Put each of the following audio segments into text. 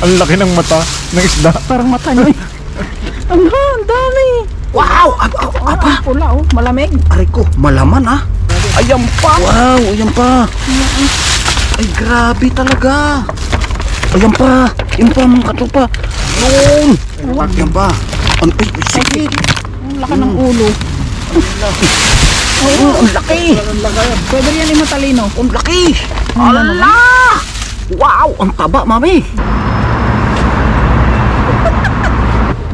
Ang laki ng mata ng isda. Parang mata niya. Ang dami. Wow! Ang pula oh, malamig. Aray ko, malaman ah. Ayan pa. Wow, ayan pa. Ay, grabe talaga. Ayan pa. Ayan pa, mga katupa. Yun. Ayan pa. Ay, sige. Ang laki ng ulo. Oo, ang laki. Pwede yan yung matalino. Ang laki. Ala! Wow, ang taba, mami.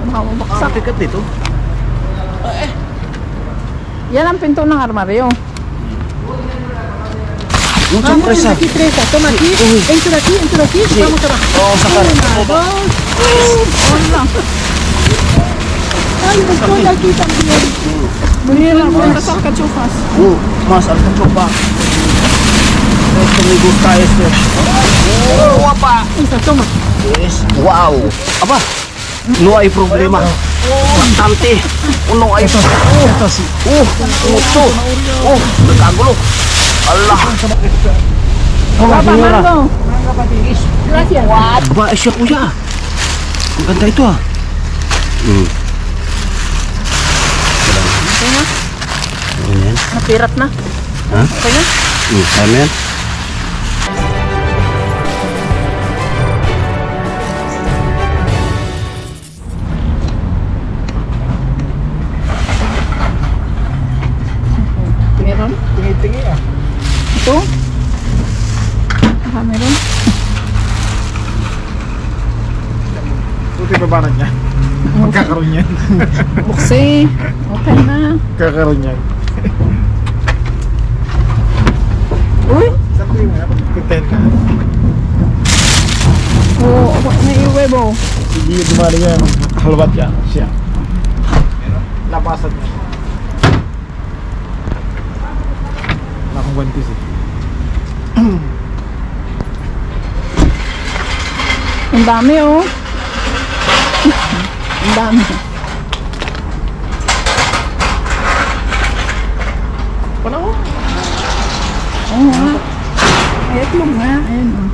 Makababaksak. Sabi ka dito. Yan ang pinto ng armaryo. Yung sorpresa. Aquí, Teresa, toma aquí. Entro aquí. Vamos a bajar. Oo, sakar. Hola. Ay, estoy aquí también. Mira, ¿dónde están cachufas? Mas, al kachupa. Esto me gusta este. Oh, guapa. Toma. Yes. Wow. Aba, no hay problema. Bastante. No hay. Mucho. Nagkagulo. Allah. Papa, mango. Gracias. Ba, siya kuya. Ang ganda ito ah. Okay na? Ayan. Napirat na. Ha? Okay na? Ayan. Meron? Tingi-tingi ah. Ito? Meron? Buti babanat niya. Magkakaroon yan. Buksi. Open na. Kakaroon yan. Uy! Saan ko yung pagkutahin ka? Oo, may iwebo. Hindi dumali yan. Halwat yan. Siya. Lapasan niya. Wala akong guantes eh. Ang dami oh. Ang dami. Panahon. Oo nga. May itlog nga. Ayan oh.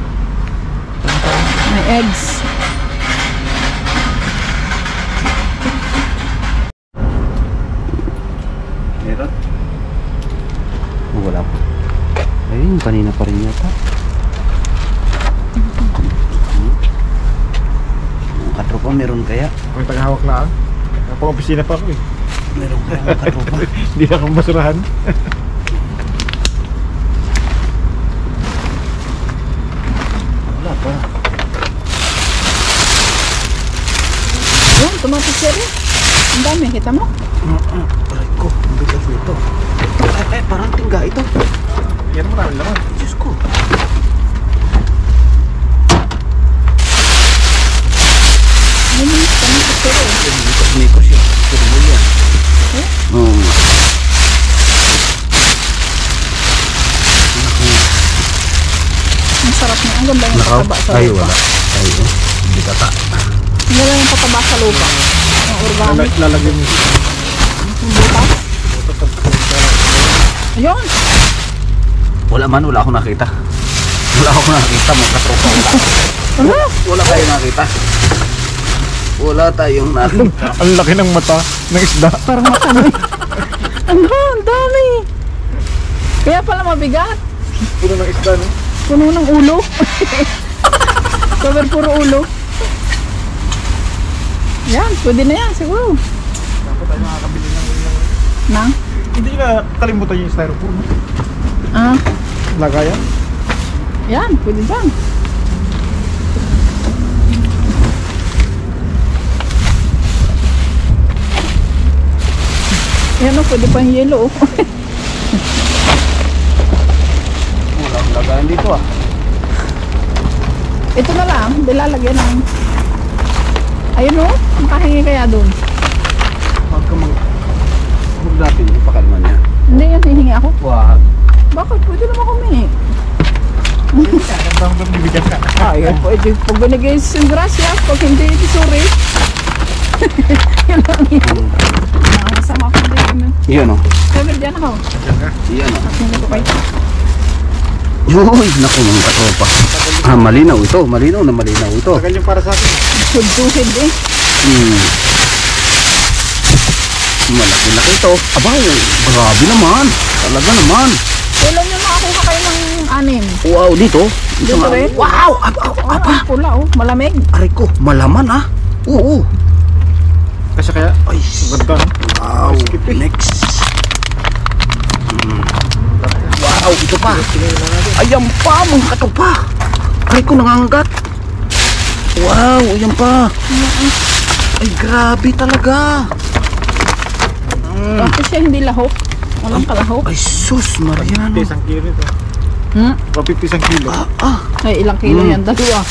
May eggs. Meron? Wala pa. Ayun, kanina pa rin yata. Katropa, meron kaya? Kung tagahawak lang. Pang-opisina pa ako eh. Meron kaya mga katropa? Hindi na akong basurahan. Wala pa. Yun, tomato cherry. Ang dami, kita mo? Aray ko, ang bigat nito. Ay, parang tingga ito. Yan maraming laman. Diyos ko. Ano yung tomato cherry? Mikos yan. Pero mo yan. Oo. Ang sarap niya. Ang ganda yung pataba sa lupa. Ay, wala. Ay, hindi kata. Ang ganda yung pataba sa lupa. Ang organic. Lalagyan mo. Yung butas. Ayun. Wala akong nakita. Wala akong nakita, mga katropa. Ano? Wala kayo nakita. Wala tayong nakita. Ang laki ng mata ng isda. Parang mata niya. Ang dami. Kaya pala mabigat. Puno ng isda no? Puno ng ulo. Cover puro ulo. Yan, pwede na yan siguro. Dapat tayo makakabili ng Nang? Hindi na kalimutan yung styrofoam. Ah, Lagayan. yan, pwede dyan. Yan o, pwede pa yung yelo. Wala akong lagayan dito ah. Ito na lang, dilalagyan ng... Ayun o, makahingi kaya doon. Huwag natin ipakalma niya. Hindi yan, hihingi ako. Wag. Bakit? Pwede naman humingi. Ang bibigyan ka. Ayun, pwede. Pag binigay yung grasya, pag hindi, sorry. Yun lang yun. Nakakasama ko din. Iyan o. Sabi diyan ako. Iyan o. Hindi ko kayo. Uy, naku mga katropa. Malinaw ito. Malinaw na malinaw ito. Tagal yung para sa akin. Hud-tuhid eh. Malaki-laki ito. Abay, grabe naman. Talaga naman. Kailan nyo makakuha kayo ng anim? Wow, dito. Dito nga. rin? Wow! Ang pula oh, malamig. Aray ko, malaman ah. Oo. Kasi kaya, Ay, ganda no? wow. Next. Wow, ito pa. Ayan pa, mga katopa. Aray ko, nangangagat. Wow, ayan pa. Ay, grabe talaga. Bakit siya hindi lahok? Walang kalahok? Ay, sus, Mariano. 50 isang kilo ito. 50 isang kilo. Ay, ilang kilo yan? Dalawa.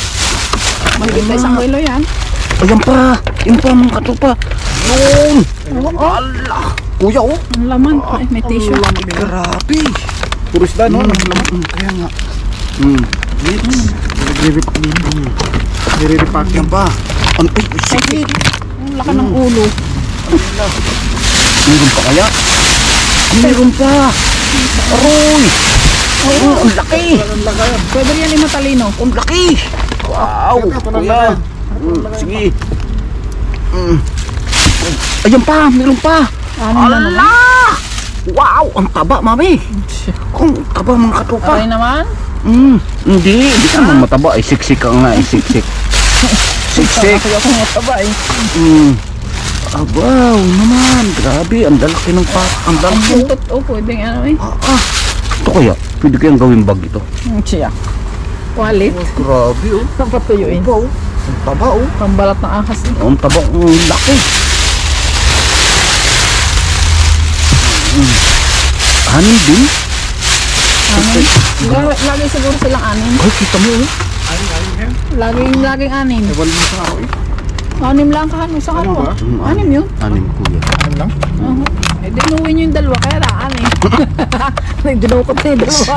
Mahigit na isang kilo yan. Ayan pa. Ayan pa, mga katopa. Yun. Ala. Kuya, oh. Ang laman. Ay, may tissue. Grabe. Puro isda no? Kaya nga. Next. Nire-repack Ayan pa. Ano? Ay, sige. Ang laki ng ulo. Meron pa kaya? Meron pa. Aroy. Ang laki. Pwede yan yung matalino. Ang laki. Wow. Kuya. Sige. Ayan pa. Meron pa. Anim na naman. Ala. Wow. Ang taba, mami. Ang taba, mga katopa. Aray naman. Hindi ka naman mataba. Ay, siksik ka nga. Ay, siksik. Siksik. Kaya ako mataba eh. Wow naman. Grabe. Ang lalaki ng pa. Ang Ang lalaki. buntot oh, pwede ano eh. Ito kaya. Pwede kayang gawin bag ito. Siya. Walit. Grabe oh. Saan patuyuin? Ang taba oh. Pambalat ng ahas eh. Ang taba. Ang laki. Anim din? Anim. Lagi siguro silang anim. Ay, kita mo oh. Laging anim. Wala mo sa araw eh. Anim lang kahano sa Ano ano? ba? Anim yun. Anim kuya. Ano lang? Eh, dinuwi nyo yung dalawa, kaya na anim. Nagdinukot na yung dalawa.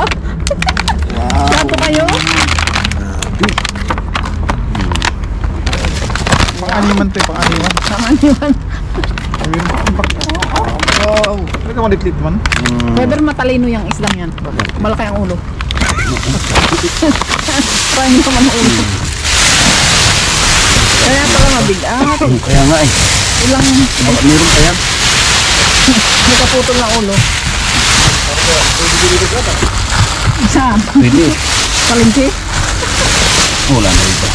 Sato kayo? Pang-animan to eh, pang-animan. Nakaniwan. Wow. Talaga malit-lit man. Pwede rin matalino yung islang yan. Malaki ang ulo. Try nyo naman ang ulo. Kaya pala mabigat. Kaya nga eh. Ilang Baka meron pa yan. nakaputol na ulo. Saan? Pwede. Palengke? Wala na ito.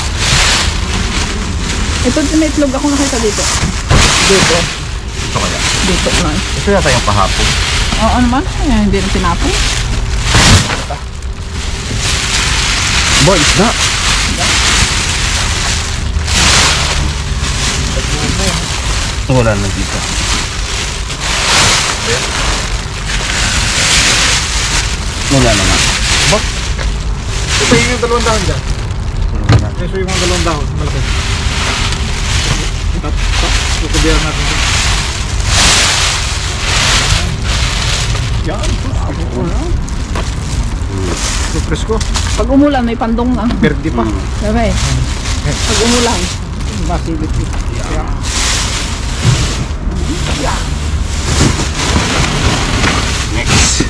Ito may itlog ako nakita dito. Dito. Ito kaya. Dito lang. Ito yata yung pahapon. Oo naman. Ay, hindi rin tinapon. Boy, isda. Wala na dito. Wala na nga. Ito yung dalawang dahon dyan. Ito yung dalawang dahon. Malaki. Tutubihan natin ito. Yan. Ito presko. Pag umulan, may pandong na. Verde pa. Sabi. Pag umulan. Masilip ito. Next.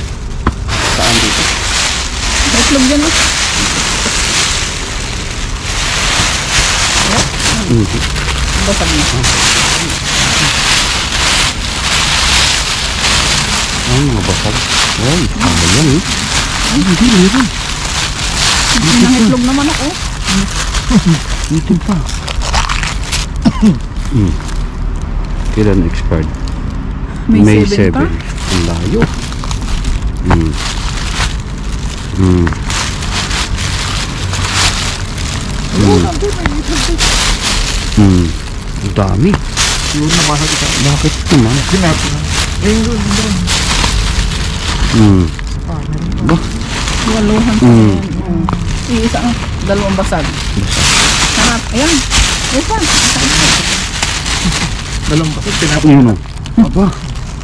Saan dito? May itlog dyan ah. Hindi. Basag na. Ay, mga basag. Ay, ayan eh. Ay, hindi, meron. May itlog naman ako. Dito pa. Kailan expired? May 7 pa. Ang layo. Ang dami. Yun na mahal ito. Bakit naman? Ginapin na. Ayun doon. Ba? Waluhan pa yan. Iisa ang dalawang basag. Sarap. Ayan. Isa. Dalawang bakit. Tinapin. Yun o. Aba.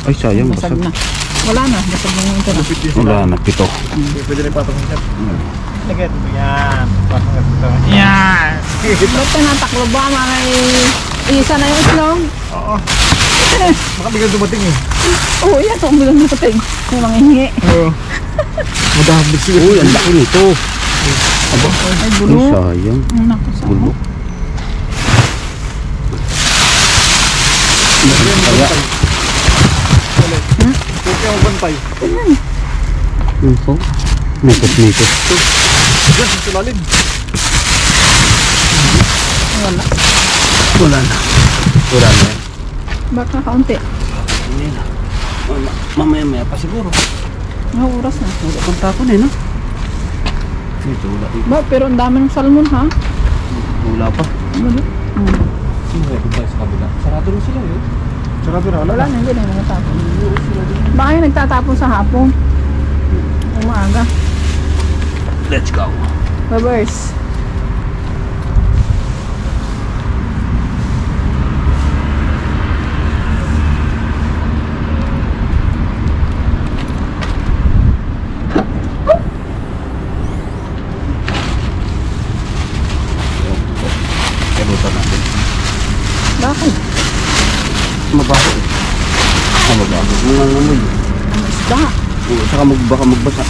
Ay, sayang. Basag Basag. na. Wala na. Basag na yung ito na. Wala na, pito. Pwede na ipatong yan. Lagyan mo yan. Patong ito. Yan. Ba't ka nataklo ba? May isa na yung itlog? Oo. Baka biglang dumating eh. Oo, yan. Ang bilang natin. May mga hingi. Oo. Madami sila. Uy, ang laki nito. Aba, Ay, ay bulo. sayang. Naku, sa Bulo. Kaya, Huwag kayo magbantay. ito. Mikos-mikos. Diyan, sa sulalim. Wala. Wala na. Wala na yan. Baka kaunti. Hindi na. Mamaya-maya pa siguro. Mga oras na. Wala pang tapon eh, no? Ito, wala dito. Ba, pero ang dami ng salmon, ha? Wala pa. Wala. Meron tayo sa kabila. Sarado rin sila yun. Sarado na, wala Wala na. na, hindi na yung mga tapon. Baka yung nagtatapon sa hapon. Umaga. Let's go. Babers. Kalutan natin. Bakit? Mabaho eh. Mabaho. Nangangamoy. Ang isda. Oo, saka baka magbasa.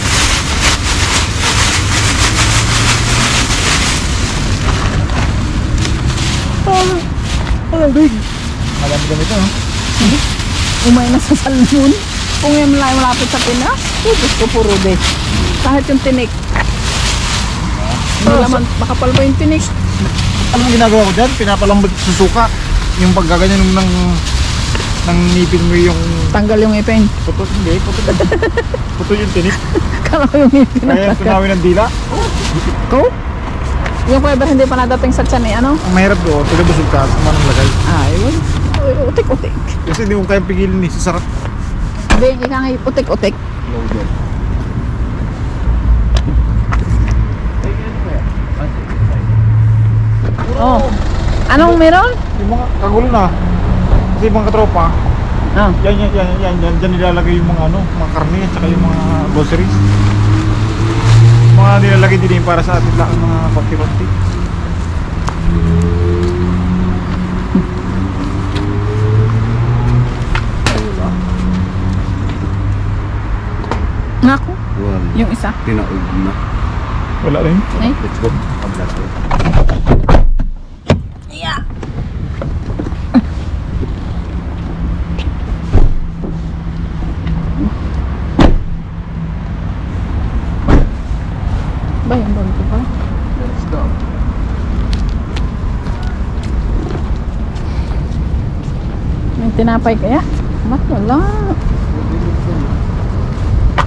Alamig. Marami ganito, no? Umay na sa salmon. Kung yung malapit sa Pinas, Diyos ko puro de. Kahit yung tinik. Hindi naman, makapal pa yung tinik. Alam mo ginagawa ko dyan? Pinapalambot sa suka. Yung paggaganyan ng nipin mo yung Tanggal yung ipin. puto. Hindi, puto. Puto yung tinik. Kala ko yung ipin. Kaya tunawin ng dila. Go? Yung fiber hindi pa nadating sa tiyan eh, ano? Ang mahirap doon, pinabusog ka, kumanong lagay. Ay, utik-utik. Kasi hindi mo kayang pigilin eh, sa sarap. Hindi, ika nga utik-utik. Loader. Oh. Anong meron? Yung mga kagulo na. Kasi yung mga katropa, Ah. dyan nilalagay yung mga ano, mga karne at saka yung mga groceries. Mga nilalagay din para sa atin lang mga konti-konti. Naku, Wala. yung isa. Tinaog na. Wala rin. Ay. Let's go. Kabila tayo. Yeah. Ba, yung bag ko pa? Let's go. May tinapay kaya? Ba't wala?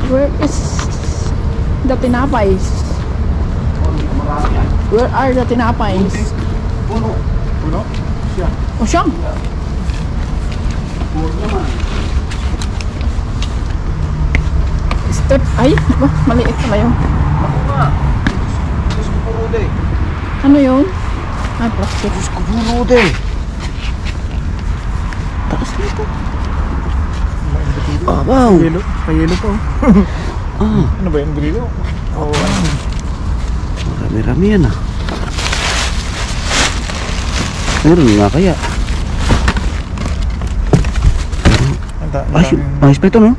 Where is the tinapays? Where are the tinapays? Puno. Puno? Siya. O siyang? Puno naman. Step, ay, ba, maliit pala yun. Ako nga. Diyos ko puno de. Ano yun? Ay, plastic. Diyos ko puno de. Taas nito. Ah, wow. Yelo. Payelo pa oh. Ah, Ano ba yun? Brilo? Oo. marami-rami yan ah. Meron nga kaya. Ay, ayos pa ito no?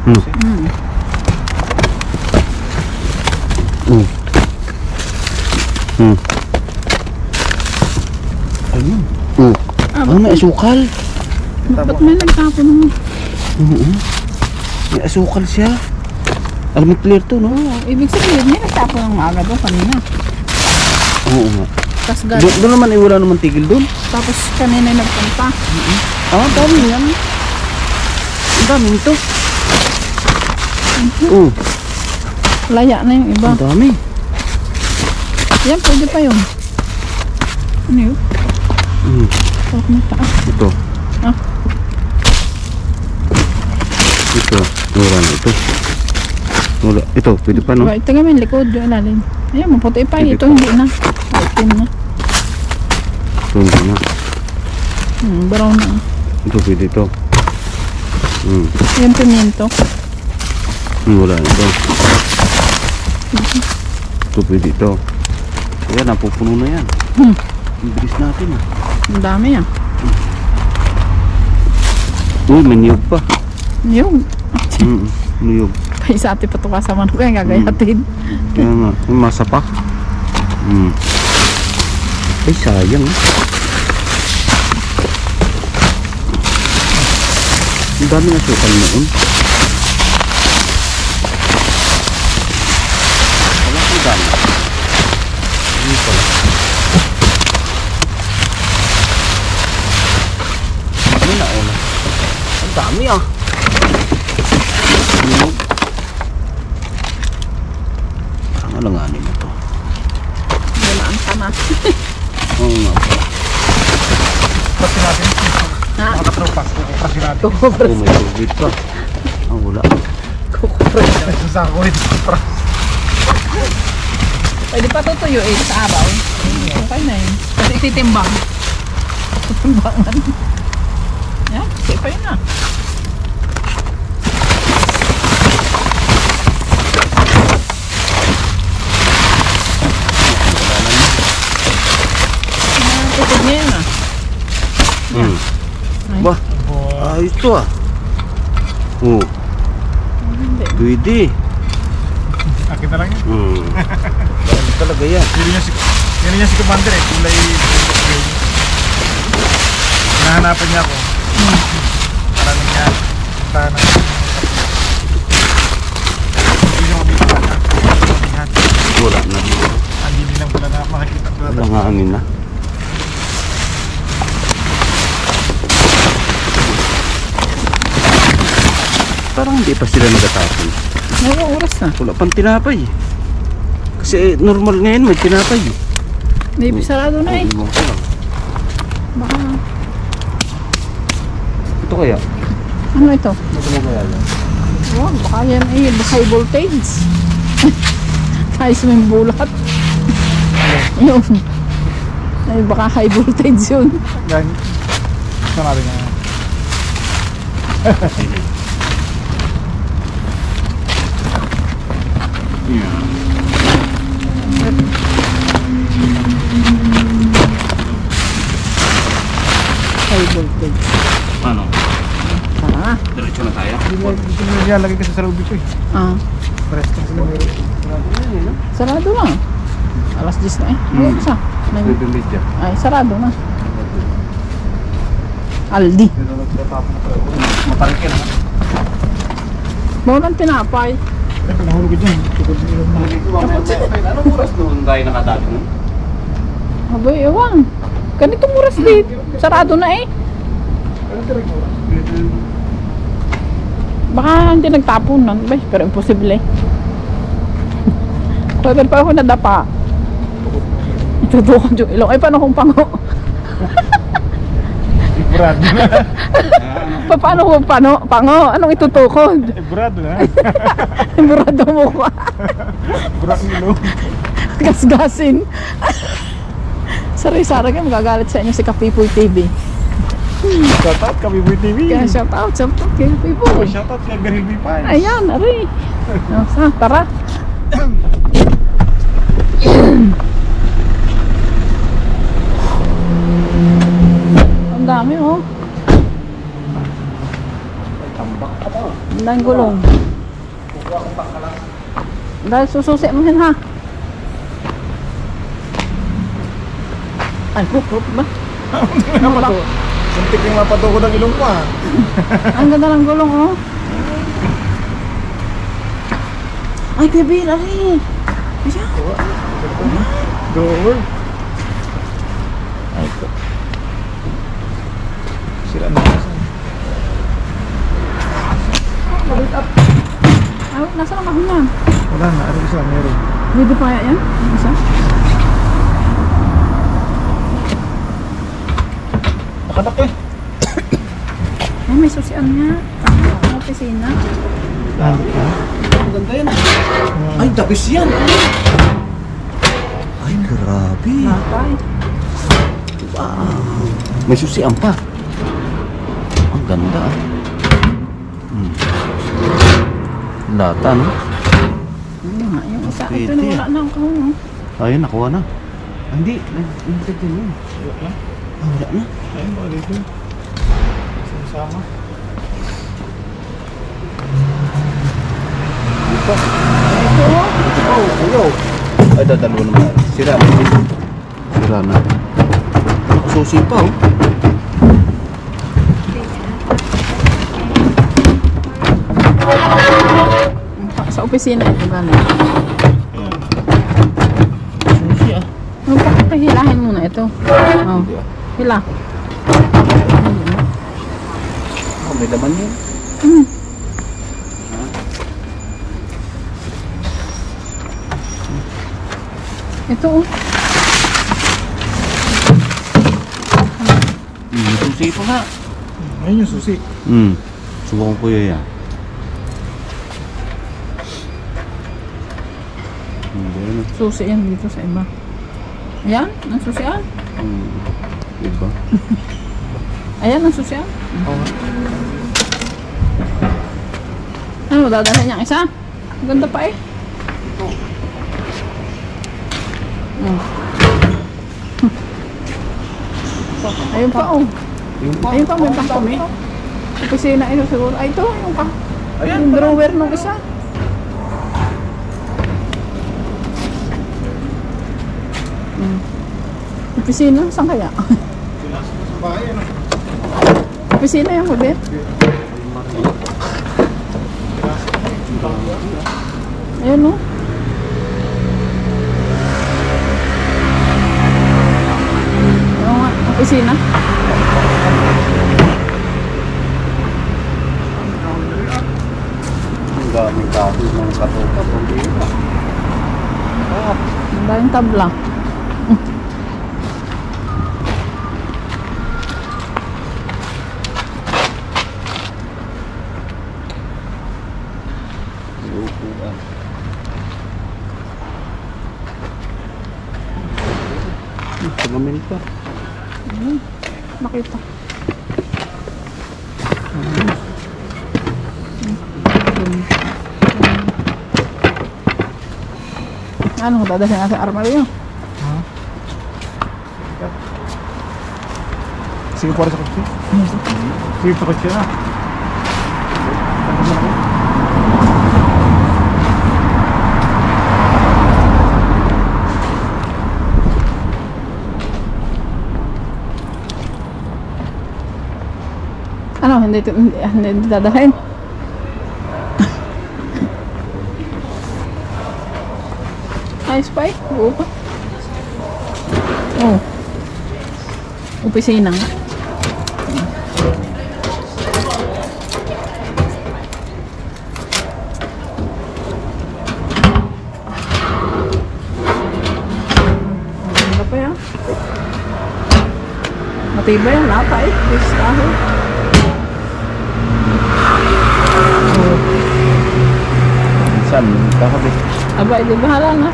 Hmm. Ayun. Ah, Ah, may asukal. ba't may nagtapon mo? May asukal siya. Alam mo clear to, no? Oo, ibig sabihin niya nagtapon ng maaga doon kanina. Oo nga. Tapos galing. Doon naman, wala naman tigil doon. Tapos kanina nagpunta. Ah, dami yan. Ang dami nito. Oo, Laya na yung iba. ang dami. Yan, pwede pa yun. Ano yun? Parang mataas. Ito. Ah. Ito. Wala na ito. Wala. Ito, pwede pa, no? Ito nga may likod yung ilalim. Ayan, maputi pa. Pwede Ito pa. hindi na. Itim na. Ito, hindi na. Brown na. Ito, pwede ito. Yung pimiento. Wala na ito. Ito, pwede ito. Ayan, napupuno na yan. Ang bilis natin, ah. Ang dami ah. Uy, may niyog pa. Yung, Niyog. paisati pa ito kasama ko kaya gagayatin. Kaya nga, may masa pa. Ay, sayang. Ang dami na sukal noon. Wala ko dami. Hindi pala. Ano na, Ola? Ang dami ah. Parang alanganin na to. Wala ang tama. Oo nga pala. Pati natin. Ha? Mga katropas. Kukuprasin natin. Oh, may tubig pa. Ah, wala. Nagsasako ko ito. Kupras. Pwede pa tutuyuin sa araw. Okay na yun. Kasi ititimbang. Titimbangan. Yan, kasi pa yun ah. Tutog niya yun ah. Bah, ayos to ah. Oh, Hindi. pwede. Akin na lang yun. Ayos talaga yan. Yan niya si Commander eh. Kulay. Hinahanapan niya ako. Parang niya. Punta na. Hindi niya mabibigyan na. Wala na dito. Hindi nilang wala na makikita. Wala nga hangin na. Parang hindi pa sila nagatapon. May oras na. Wala pang tinapay. Kasi normal ngayon may tinapay. May sarado na eh. Iwan ko lang. Baka, Ito kaya? ano ito? Ito mo kaya yan? Wow, baka yan eh, high voltage. Ayos mo yung bulat. Yun. Ay, baka high voltage yun. Yan. Ito natin na. High voltage. Ano? Tara. Diretso na tayo? Ito nilalagay kasi sa loob ito eh. Ah, Presto sila meron. sarado na. Alas 10 na eh. Ano isa? Bibimidya. Ay, sarado na. Aldi. Matalike na. Bawal ang tinapay. Ay, pag nahulog dyan. Tukod nila na. Anong oras doon tayo nakadali nun? Abay, ewan. Ganitong oras din. Sarado na eh. Baka hindi nagtapon nun. Bay, pero imposible eh. Pwede pa ako nadapa. Itutukan yung ilong. Ay, paano kung pango? Brad na. Paano kung pango? Anong itutukod? Brad na. Burado mo ko. Brad nilo. Gasgasin. Sari-sara kayo, magagalit sa inyo si Kapipoy TV. Shoutout kami Boy TV. Kaya shout out kay Kapipoy. Shoutout kay Garil B5. Ayan, ari. Tara. Ang dami oh. Ang daming gulong. Dahil sususi mo yun ha. Ay, hup ba? Suntik yung mapato ko ng ilong ko ah. Ang ganda ng gulong oh. Ay, Gabriel, ari. Ayan. Door. Ay ko. Sira na kasi. Balik up. Ay, nasa lang kahon yan? Wala na, ano isa meron. Pwede pa yan? Isa? Nakanak eh. Ay, may susian nga. Ang opisina. Ang ganda yan. Ay, dabis yan. Ay, grabe. Matay. Wow. May susian pa. Ang ganda ah. Lata no? Ano nga, yung isa. Ito Pwede, na wala na ang kahon oh. Ayun, nakuha na. Ah, hindi. Nag-intag din yun. Wala na. Ah, wala na. Ayun, baka dito. Sama. pa. Ito, oh. Oh, ayaw. Ay, dadalo naman. Sira na. Sira na. Susi pa, oh. Sa opisina ito gano'n. Susi, ah. Pakihilahin muna ito. Oh. Hindi, ah. Hila. Oh, may laman yun. Ito, oh. Susi pa nga. Ayun yung susi. Subukan ko yun yan. Susi yan dito sa iba. Ayan, ang susi yan. Diba? Ayan, ang susi yan. Ano, dadalhin niyang isa? Ang ganda pa eh. Ayun pa, oh. Ayun pa, may pangkami. Opisina ito siguro. Ay, ito, yung pa. Yung drawer nung isa. Opisina, saan kaya? Opisina yung huli. Ayun, oh. Ayun nga, opisina. Ang gamit kasi ng katukat. Ang daming tabla. Salamin pa. Makita. Ano, dadalhin natin sa armaryo? Sige para sa kotse. Sige sa kotse na. Ano, hindi dadalhin? Ayos pa eh. Oo pa. Oh. Opisina nga. Maganda pa yan. Matibay yan. Lata eh. Listaho. Saan? Kakabit. Aba, hindi bahala na.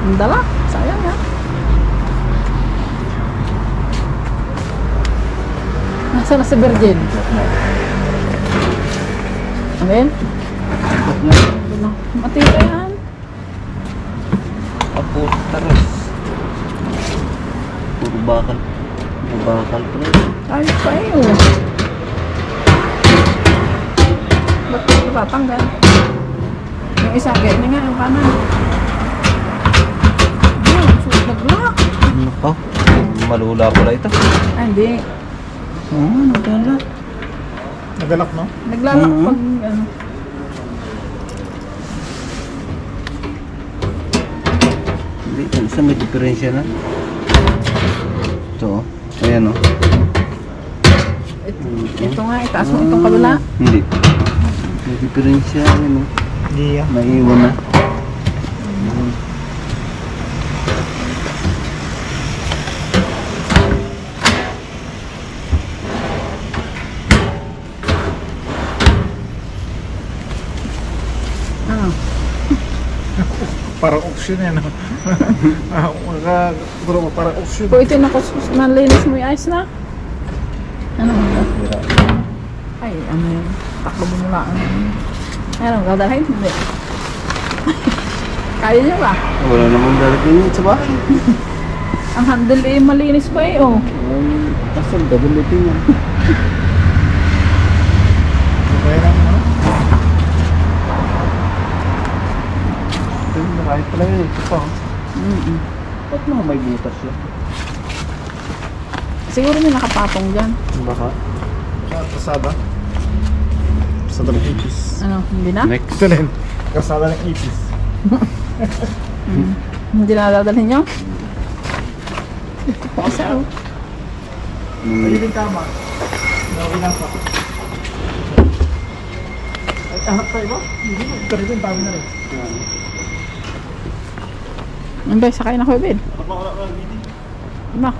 Ang dala. Sayang yan. Nasaan na si Virgin? Amen? Matibay yan. Ako, taras. Puro bakal. Puro bakal pa rin. Ayos pa eh. Oh. Ba't ito tatanggal? Yung isa, ganyan nga yung kanan. Ayun, nag-lock. Ano pa? Malula pala ito. Ay, hindi. Oo, nagdala. Nagalak, no? Naglalak pag ano. Hindi, yung isa may diferensya na. Ito, ayan o. Ito nga, itaas mo itong kabila. Hindi. May diferensya, ano. Iya. Naiwan na. Ano? Parang auction yan. Parang auction. Kung ito nalinis mo yung ayos na. Ano? Ay, ano yun? Takbo mo mula. Ano, dadalhin? Hindi. Kaya niyo ba? Wala namang dalagin yun sa bahay. Ang handle eh, malinis pa eh, oh. Asal, gagamitin yan. Kaya lang, ano? pala yun. Ito pa. Ba't mga may butas yun? Siguro may nakapatong dyan. Baka. Kasada. Kasada ng 80s. Ano, hindi na? Next. Ito na yun. Kasada ng 80s. Hindi na dadalhin nyo? Ito po kasi oh. Pwede din tama. Okay lang pa. Ay, anak tayo ba? Hindi mo. Ito rin, tama na rin. Ano ba, sakay na ko, Ben? Ano?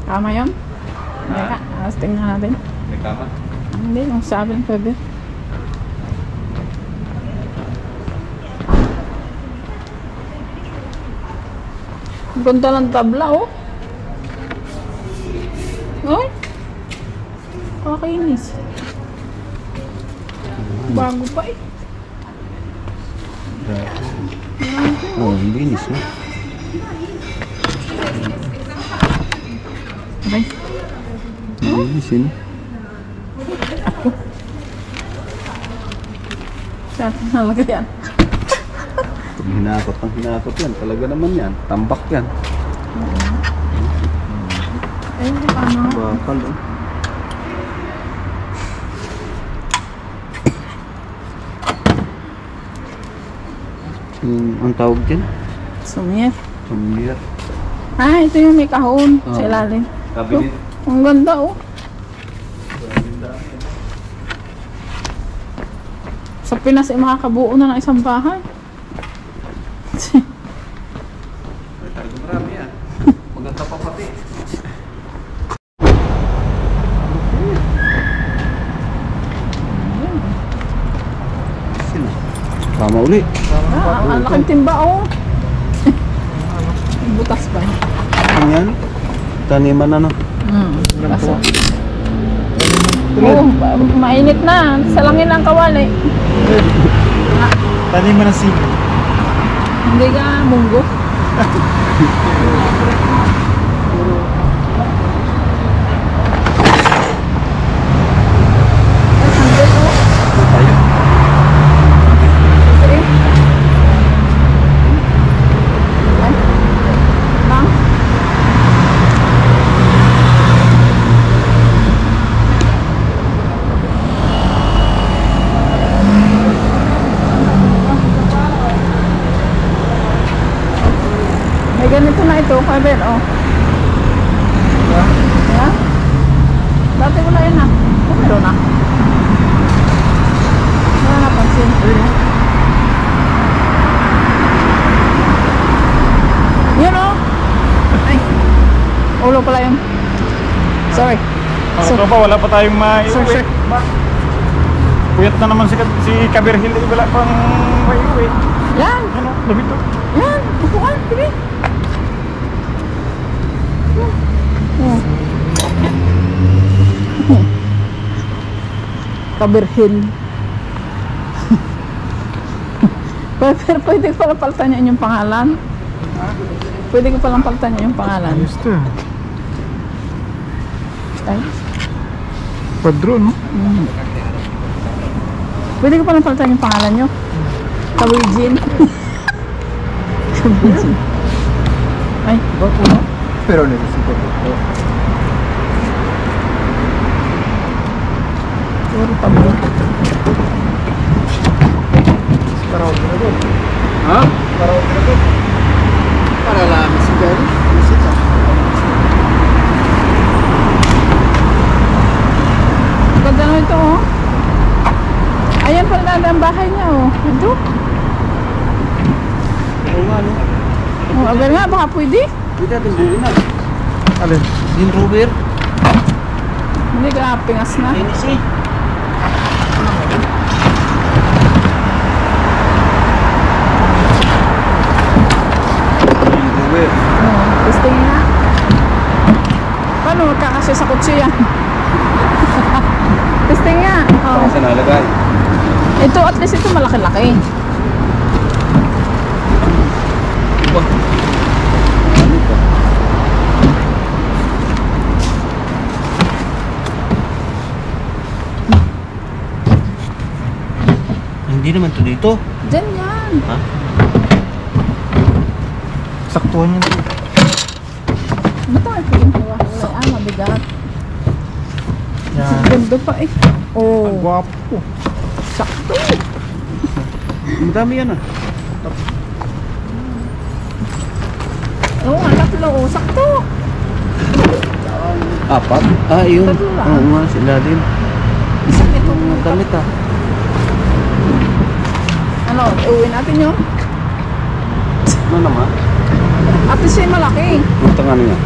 Tama yun? Hindi ka. Tingnan natin. May kama? Hindi, yung sabi ng Pwede. Ang ganda ng tabla, oh. Ay! Kakainis. Bago pa eh. Oo, linis na. Aray. Linis yun. Saan nalagay yan? Pag hinakot yan. Talaga naman yan. Tambak yan. Ay, paano? Bakal oh. Ang tawag dyan? Sumir. Sumir. Ah, ito yung may kahon sa Oo. ilalim. Cabinet. Oh, ang ganda, oh. Sa Pinas, ay makakabuo na ng isang bahay. Talaga marami yan. Maganda pa pati. Sino? Tama uli. Ah, ang laking timba, oh. Butas pa. Ano yan? Taniman ano? Kaso. Oh, mainit na. Salangin ang kawali. Taniman ng sili. Hindi ka munggo. Tayo. May ganito na ito, Kaber, oh. Yeah? Dati wala yun ah. Oh, meron na. Wala napansin. Yun oh. Ay. Ulo pala yun. Sorry. Mga tropa, wala pa tayong maiuwi. Puyat na naman si Kabir Hill. Wala pang maiuwi. Yan. Ano? Labit to. Yan. Upo ka. Sige. Oh. Kabirhin. Pero pwede ko palang palitan niya yung pangalan. Pwede ko palang palitan niya yung pangalan. Ayos to. Ay. Padro, no? Pwede ko palang palitan yung pangalan niyo. Kawijin. Kawijin. Ay. Ba puno? Pero necesito ko. Sorry, Pablo. Karaoke na doon. Ha? Karaoke na doon. Para lang si Gary. Ganda na ito, oh. Ayan pala ang bahay niya, oh. Ito. Oo nga no. Oh, aber nga, baka pwede. Pwede natin buuin na. Alin? Din Robert. Hindi ka pingas na. Linis eh. Din Robert. Oh, testing nga. Paano magkakasya sa kutsi yan? Testing nga. Oh. Saan nalagay? Ito, at least ito malaki-laki. Iba. Ano pa? naman to dito. Diyan yan. Ha? Saktuhan yun. Mataas yung hawak-hawak. Mabigat. Yan. Ganda pa eh. Oh, Ang gwapo. sakto. Madami yan ah. Oo, tatlo. Oh, sakto. Apat? Ah, yun. Tatlo lang. Oo nga, sila din. Isang itong Mga damit ah. ano, uwi natin yun. Ano naman? At least yung malaki. Ito nga niya.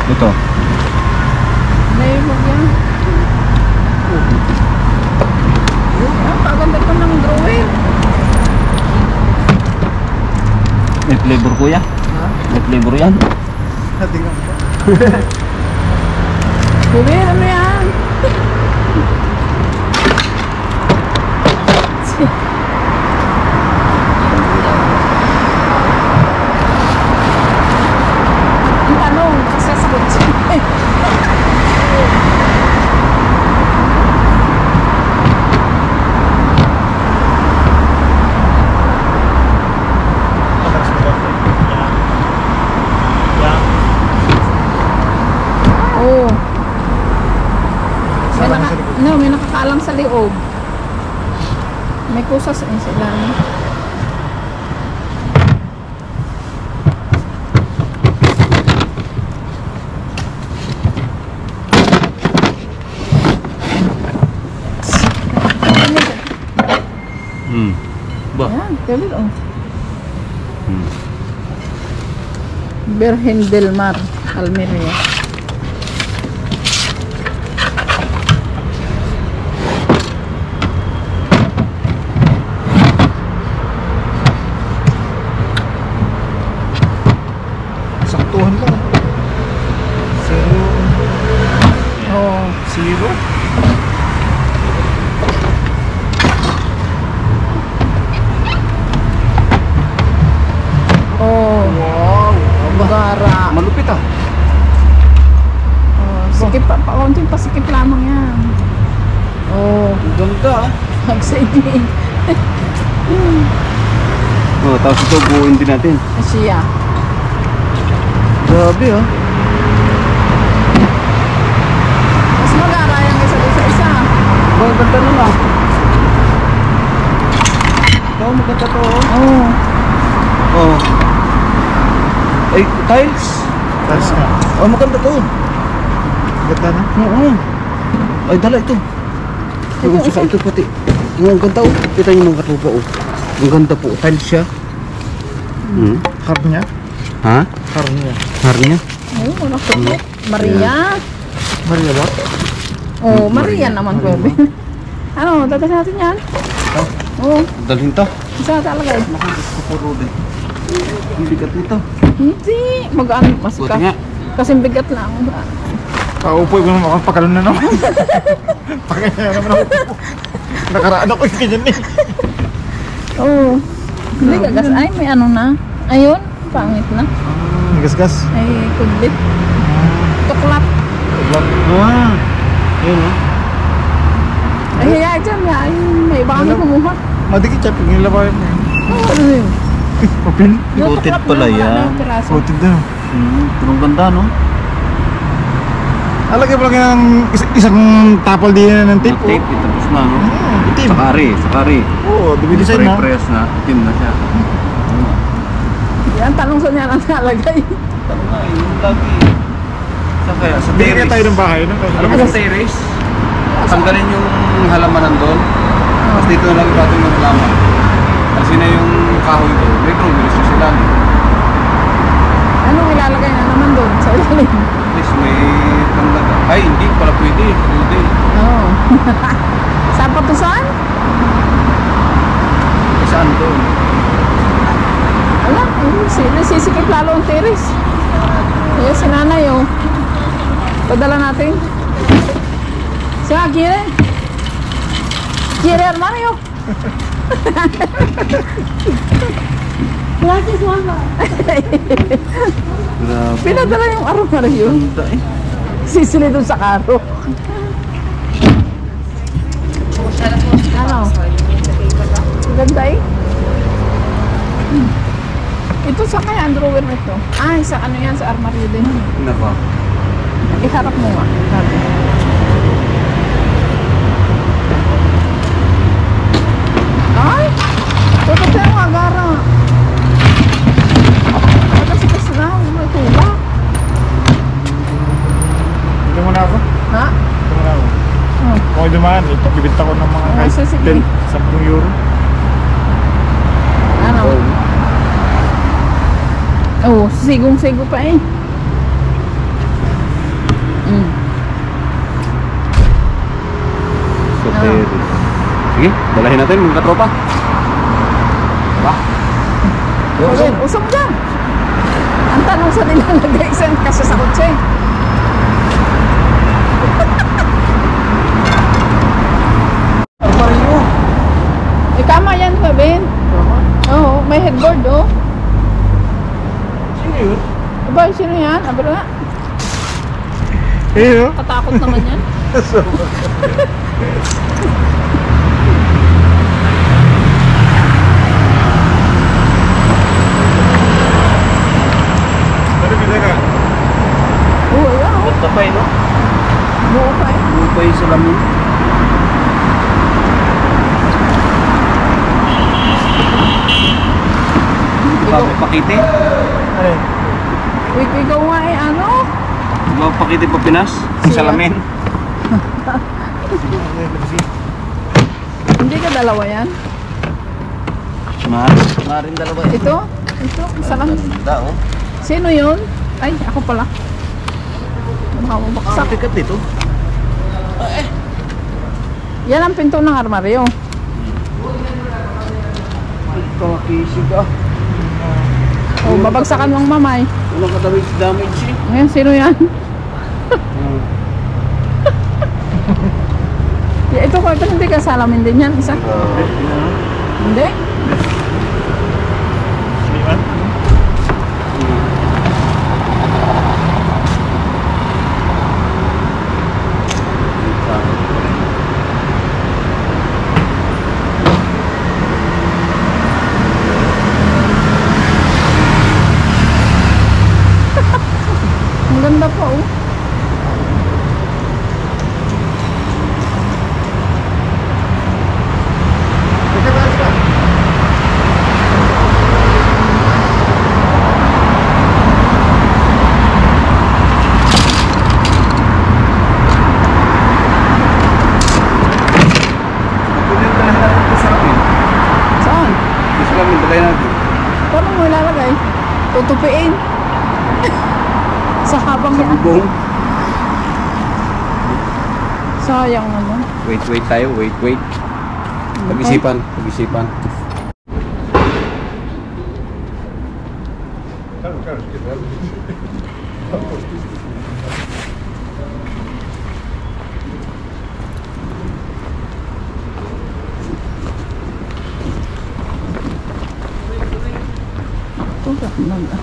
Ito. May mag yan. Ang kaganda pa ng drawing. May flavor kuya? Ha? May flavor yan? Natingan ko. Bubi, ano yan? Ang tanong, kasi sa kutsi. Yan. Oo. May, Sarang sa likod. no, may nakakalang sa liog. May kusas eh sila. Ba? Ayan, galit oh. Hmm. Virgen del Mar, Almeria. Saktuhan lang. Zero. Oh, Zero. oh, Wow. Bagara. Malupit ah. Oh, sikip pa, paunting pasikip lamang yan. Oh, Ang ganda ah. exciting. Oh, tapos ito buuin din natin. Siya. Grabe ah. Mas magara yung isa sa isa. Ang ganda nun ah. Ito, maganda to oh. Oh, Oh. Ay, tiles. Tapos nga. Oh, maganda to. Ganda na. Oo. Ay, dala ito. Ito, Ito, saka ito pati. Ang ganda oh. Kita niyo mga katupa oh. Ang ganda po. Tiles siya. Hmm. Car niya. Ha? Car niya. Harnya? oh, wala ko. Maria. Maria ba? Oh, Maria naman ko. Ano, dadalhin natin yan? Oh, Dalhin to. isa talaga eh. Nakakit ko puro din. Ang bigat nito. Hindi, magaan, mas Buti nga. kasi bigat lang. Paupoy ko naman ako. Pagkalon na naman. Pakaya naman ako. Nakaraan ako yung ganyan eh. Oh, hindi gagas. Ay, may ano na. Ayun, pangit na. Gas-gas. Ay, kudlit. Tuklat. Wow. Yun oh. Ay, hiya dyan. Ay, may iba kami kumuha. Madikit siya. Pagin nila ba yun? Oh, ano yun? Papel. Yung Coated tuklat pala na, wala yan. na yung piraso. Coated na. Pero ang ganda no? Alagay mo lang yung isang tapal din na ng tape. Tape, tapos na no? Itim. Sakari, sakari. Oo, dibidesign na. Press na, itim na siya. Yan, tanong sa niya lang nalagay. Tama nga, yung lagi. Sa kaya, sa Bigyan terrace. tayo ng bahay. No? Alam mo sa terrace? Tanggalin yung halamanan doon. Tapos dito na lang ipatong yung halaman. Kasi na yung kahoy doon. May progress na sila. No? Anong ilalagay na naman doon sa ilalim? At least may panglaga. Ay, hindi pala pwede. Pwede. Oo. Saan pa to saan? Saan doon? Alam, sisikip lalo ang tiris. Kaya si nanay, oh. Padala natin. Siya, Kire. Kire, Armario. Gracias, mama. Grabe. Pinadala yung Armario. Ganda eh. Sisili doon sa karo. Ano? Maganda eh. Ito sa kaya ang drawer na ito? Ay, sa ano yan? Sa armaryo din. Nako. Iharap mo nga. Harap. Ay! Ito tayo mga gara. Kasi na, may tulak. Dito muna ako. Ha? Dito muna ako. Oh. Kung ay dumaan, bibinta ko ng mga Ah, kahit sige. 10 euro. Ano? Oh, sigong-sigo pa eh. Soteris. Sige, dalahin natin mga katropa. Diba? Okay, usap dyan. Ang tanong sa nilalagay saan kasi sa kotse. Armaryo. Eh, kama yan ba, Ben? Oo, may headboard, oh. Sino yun? Aba, sino yan? Aba nga. Eh, oh. Katakot naman yan. Dali, bili ka. Oo, ayan, oh. Ganda pa eh, no? Buo pa eh. Lupay sa lamin. Diba may pakite? Ano? Wait, ikaw nga eh, ano? Diba may pakite pa Pinas? Ang Siya. salamin. Hindi ka dalawa yan? Maaaring dalawa eh. Ito? Ito? Isa lang. Ganda oh. Sino yun? Ay, ako pala. Makababaksak. Ang tikat dito. Yan ang pinto ng armaryo. Ito, kisig ah. O, babagsakan mong mamay. Walang damage eh. Ngayon, sino yan? Ya, ito ko, ito hindi ka salamin din yan, isa. Hindi? Sliman? Ang ganda po, oh. Saan? Gusto kami dalay natin. Paano mo ilalagay? Tutupiin. Sa habang Sa yan. bubong. Sayang naman. Wait tayo, wait. Pag-isipan. Ito ba?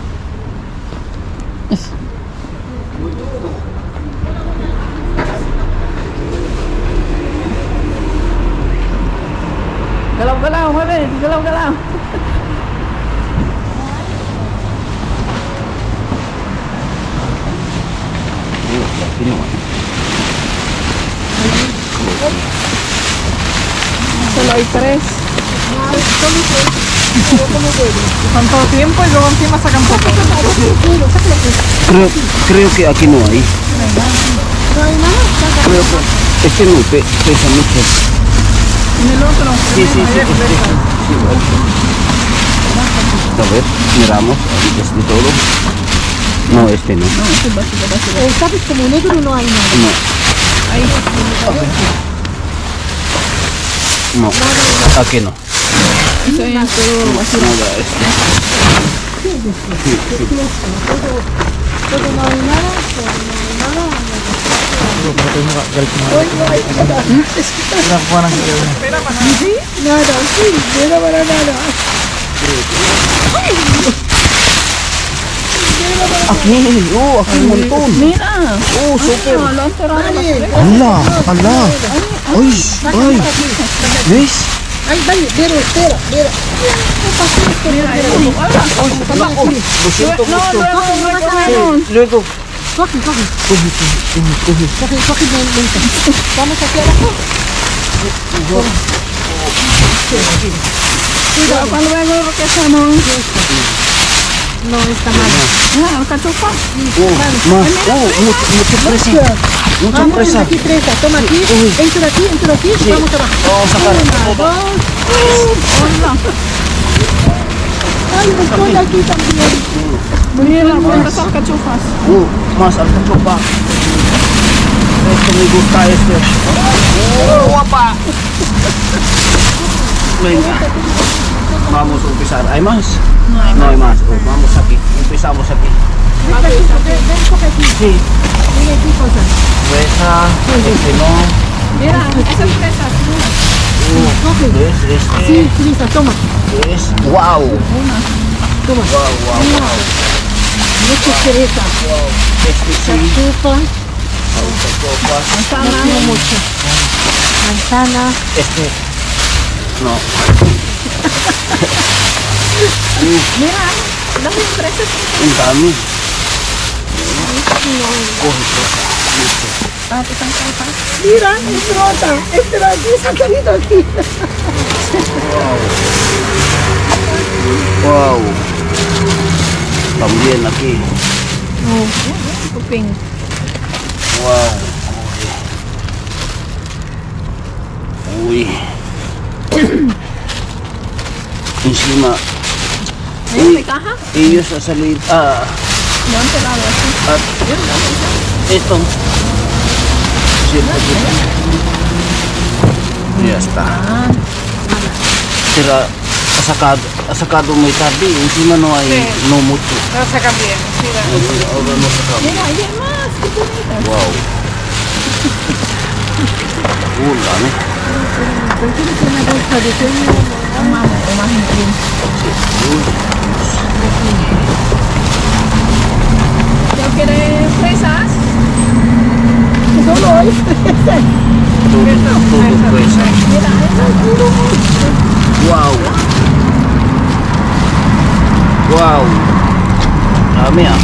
Yes. Galaw-galaw, mami. Galaw-galaw. Solo hay tres. ¿Cuánto tiempo? Y luego encima sacan poco. Creo que aquí no hay. Creo que este no pesa mucho. En el otro. Sí, igual. A ver, miramos antes de todo. No, este no. No, ese es básico. ¿Sabes? Como negro no hay nada. No, Ahí. no. Aquí no. Eso ya es todo basura. Nada, este. Todo no hay nada. Todo no hay nada. Patay mo ka. Galit mo. Nakakuha ng ilaw niya. Sí, nada, sí, no era para nada. Aki, oh, aki monton. Mira. Oh, super. Alam, pero ano ba? Ala, ala. Ay, ay. Yes. Ay, dali, biro, biro, biro. Mira, ayun. Wala. Nako, 200 No, no, gusto. no. Luego. Bakit, bakit? Bakit na yung Tama sa kaya ko? Paano ba yung orkesa mo? No, está mal. Ah, kachupa. Oh, ma. Oh, mucho presa. Mucho Vamos, presa. aquí presa. Toma aquí. Entra aquí. Sí. Vamos abajo. Oh, sacar. Wala. Ay, estoy aquí también. Mira, punta sa kachupas. Oh, más alto copa. Esto me gusta este. Oh, guapa. Venga. Vamos a empezar. ¿Hay más? No hay más. Oh, vamos aquí. Empezamos aquí. Ven, coge aquí. Sí. Mira aquí cosas. Presa. Este no. Mira, esas fresas. Coge. ¿Ves? Sí, Este. Lisa, toma. ¿Ves? Wow. Toma. Wow, wow, Mira. wow. Mucho cereza. Wow. Este sí. Chachupa. Copas. Manzana. No mucho. Manzana. Este. No. Mira, dami yung fresas. Ang dami. Ah, isang kapas. Mira, estrota. Entra aquí, sacadito aquí. Wow. También aquí. Kuping. Wow. Uy. Encima. Ayun, may kaha. Ellos sa salida. Yan, sarado. At ito. Siyempre dito. Ya está. Sira asakado may tabi. Encima no hay no mucho. Nasa bien. Mira. Ahora no sacamos. Mira, ayan mas. Qué bonita. Wow. Dami. Ang mama, umahin din. ¿Yo quiere fresas? Solo hay Todo presa. Mira, Wow. Wow. Dami ah.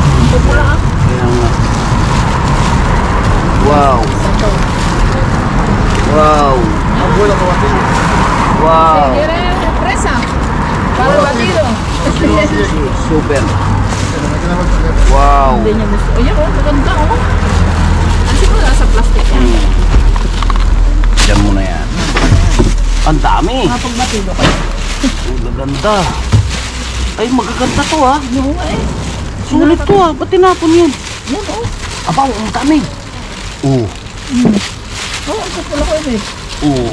Kaya nga. Wow. Wow. Wow. ¿quiere fresa? Para el batido. Super. Wow. Hindi niya gusto. Oye, oh, maganda oh. Kasi ko nasa plastic yan. Diyan mo na yan. Ang dami. Kapag batido kayo. Magaganda. Ay, magaganda to ah. Yung eh. Sulit to ah. Ba't tinapon yun? Yan oh. Abaw, ang dami. Oo. Oh, ang kapula ko yun eh. Oo.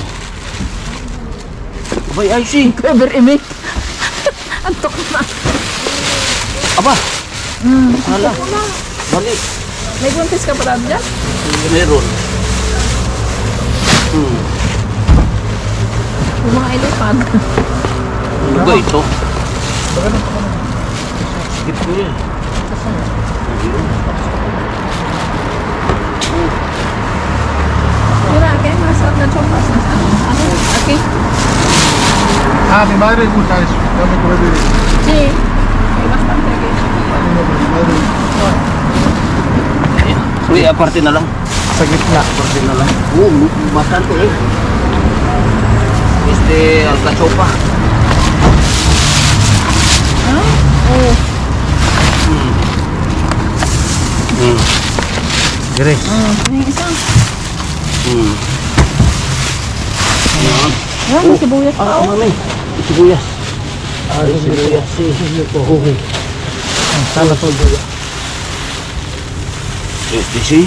Abay, ay si. Clever image. Antok na. Aba. Hala. Balik. May buntis ka pa dyan? Meron. Yung mga elephant. Ano ba ito? Skip ko yan. Mira, ¿qué más? ¿Otra chopas? Ano? Aquí? Ah, mi madre le gusta eso. Ya me acordé de eso. Sí. Hay bastante aquí. Mi madre Ayan. Uy, aparte na lang. sa gitna. Aparte na lang. Bastante eh. Alcachofa. Oh. Dire. Yung isa. Yan. Yan, may sibuyas pa. Oh. Mami. Sibuyas. Sibuyas. Okay. Sana to dyan. Este sí.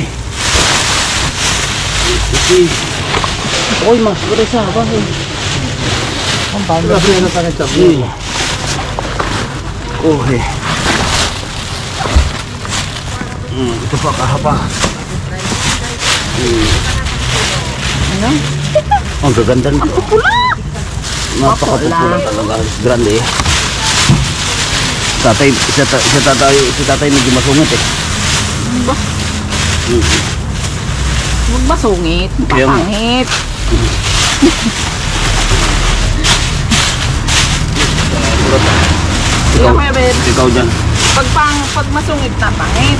Este sí. Uy, mas presa. Bakit? Ang pangit. Kasi na sa kanya. Sí. Okay. Ito pa kahaba. Ano? Ang gaganda nito. Napakapupula talaga. Grande eh. Si tatay medyo masungit eh. Ba? Huwag masungit, Kaya nga. papangit. Iya, Kuya Ben. Ikaw dyan. Pag masungit na pangit.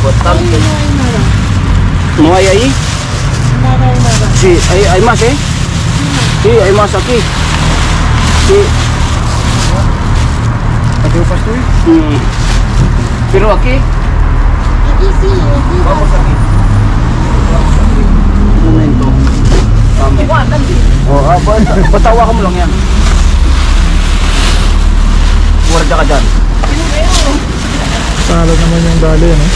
Bastante. No hay ahí? Sí, hay más, ¿eh? Sí, hay más aquí. Sí. Pati upas to eh. Pero aquí. Vamos aquí. Un momento. Kami. Iwanan din. Batawa ka mo lang yan. Guarda ka dyan. Talo naman yung dali, no?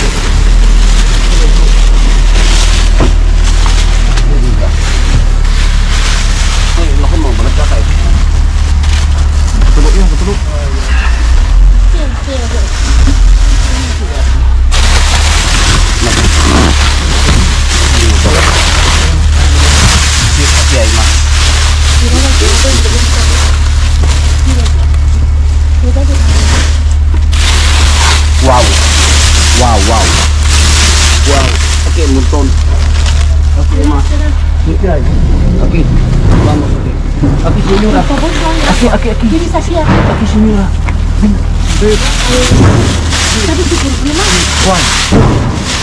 Ay, laki mo. Balat ka tayo. Katulog yan, katulog. Aquí hay más. Wow. Wow, wow. Wow. Aquí hay un montón. Aquí hay más. Aquí. Vamos aquí. Aquí, señora. Aquí. Aquí, señora.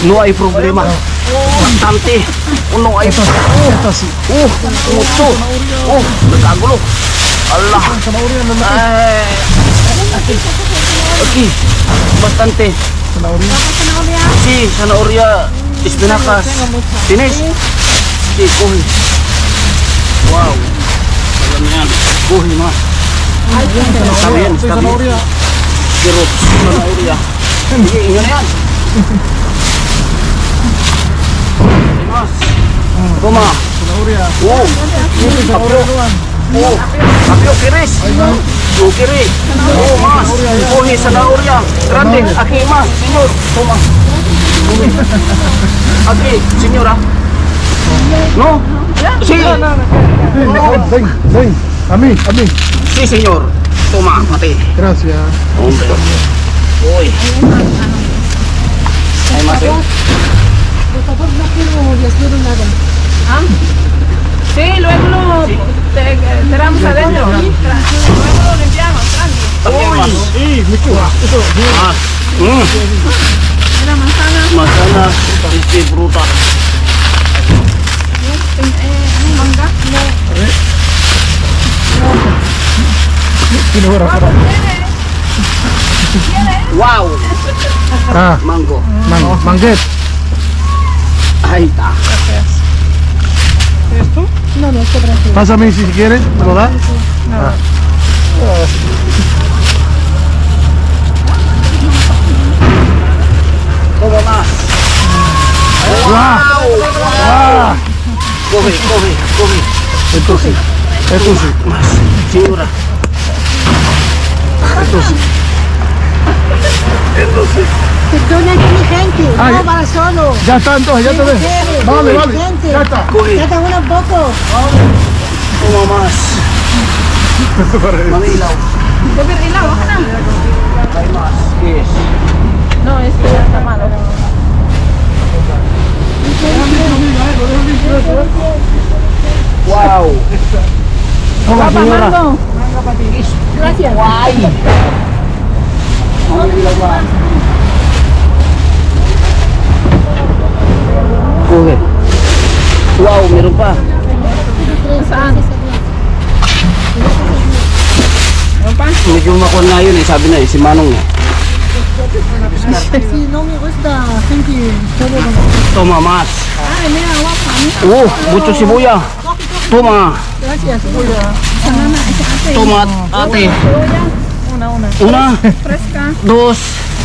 No hay problema. Bastante. No hay Ito si... mucho. Nagkagulo. Allah. Aquí. Bastante. Sanauria. Sí, zanahoria, espinacas. ¿Tienes? Sí, coge. Wow. Alam mo yan. Coge más. Está bien, está bien. Sanauria. Pero, zanahoria. Sige, inyo na yan. Hay más. Toma. Sanauria. Oh. Sanauria naman. Oh. Apio, ¿quieres? Yo quiere. Oh, más. Coge zanahoria. Grande. Aquí más, señor. Toma. Aquí, señora. No? Sí. Ding. Ami. Sí, señor. Toma, mate. Gracias. Hombre. Uy. Hay más, ¿eh? Por favor, no quiero desnudo nada. ¿Ah? Sí, luego te damos adentro. Luego lo limpiamos, tranqui. Aquí hay más. Eh, Miku. Ito. Más. Mira, manzana. Manzana, fruta. Mangga. Kinuha ka. Wow. Ah, Mango. mangget. Ahí está. No, esto gracias. Pásame si quieres, ¿me lo das? Toma más. Wow. Ah, Coge. ito si. Más. Señora. Perdona que mi gente, Ay. no va solo. Ya está entonces, ya te ves. Vale. Gente, Ya está. Coge. ya está unos pocos. Toma más. Manilaw. Kopir ilaw, ako na. Hay más. ¿Qué es? No, este ya está malo. Wow. Toma, Papa, señora. mango. Gracias. Guay. Manilaw ba? Coge. Wow, meron pa. Saan? Ano pa? Medyo makuha nga yun eh, sabi na eh, si Manong eh. Si no me gusta, gente, solo Toma más. Ay, mira, guapa. Oh, mucho sibuya. Toma. gracias. Sana na, isa ate. Toma, ate. Soya. Una. Una, Fresca. dos,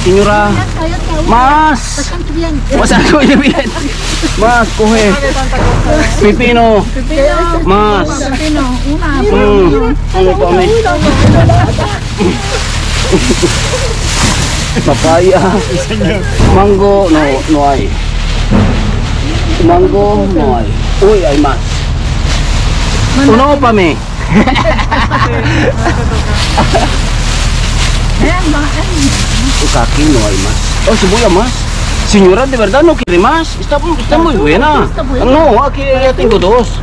señora. Más. Bastante bien. Masabi ko yun yan. Más, coge. Pipino. Pepino. Más. Pepino. Una. Ano pa may? Papaya. Mango, no hay. Mango, no hay. Uy, ay mas. Uno pa mi. Ayan, mga Kaki no ay mas. Oh, sibuya mas. Señora, de verdad no quiere más. Está muy buena. está buena. No, aquí ya tengo dos.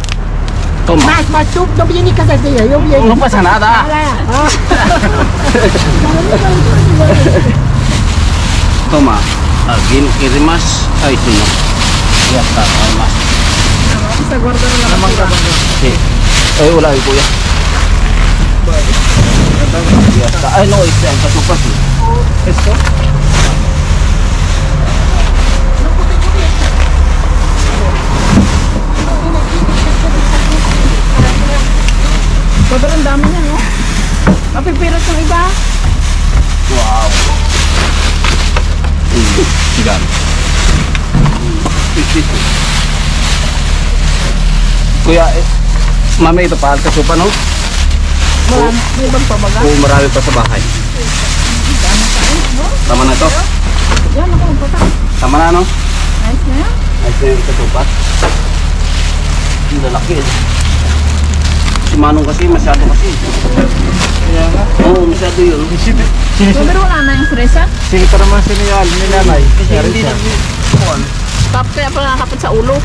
Toma. Más, tú no vienes a casa de ella, yo vienes. No pasa nada. Toma. ¿Alguien quiere más? Ay, sí, no. Ya está, no hay más. sa guarda na lang. Sí. Ay, wala yung kuya. Ya está. Ay, no, este, ang katupas eh. Esto? Sobrang dami niya, no? Mapipirat yung iba. Wow. Sigan. Kuya, mami ito pa, kasupa no? Marami, may ibang pabaga. O marami pa sa bahay. Tama na to? Yan, ako, magpata. Tama na no? Nice na yan. Ayos na yung kasupa. Ang lalaki eh. Si Manong kasi, masyado kasi. Kaya nga. Oo, masyado yun. Pero wala na yung fresa. Sinita naman siniyal ni nanay. Kasi Kaya hindi siya. na Tap kaya pala nakakapit sa ulo.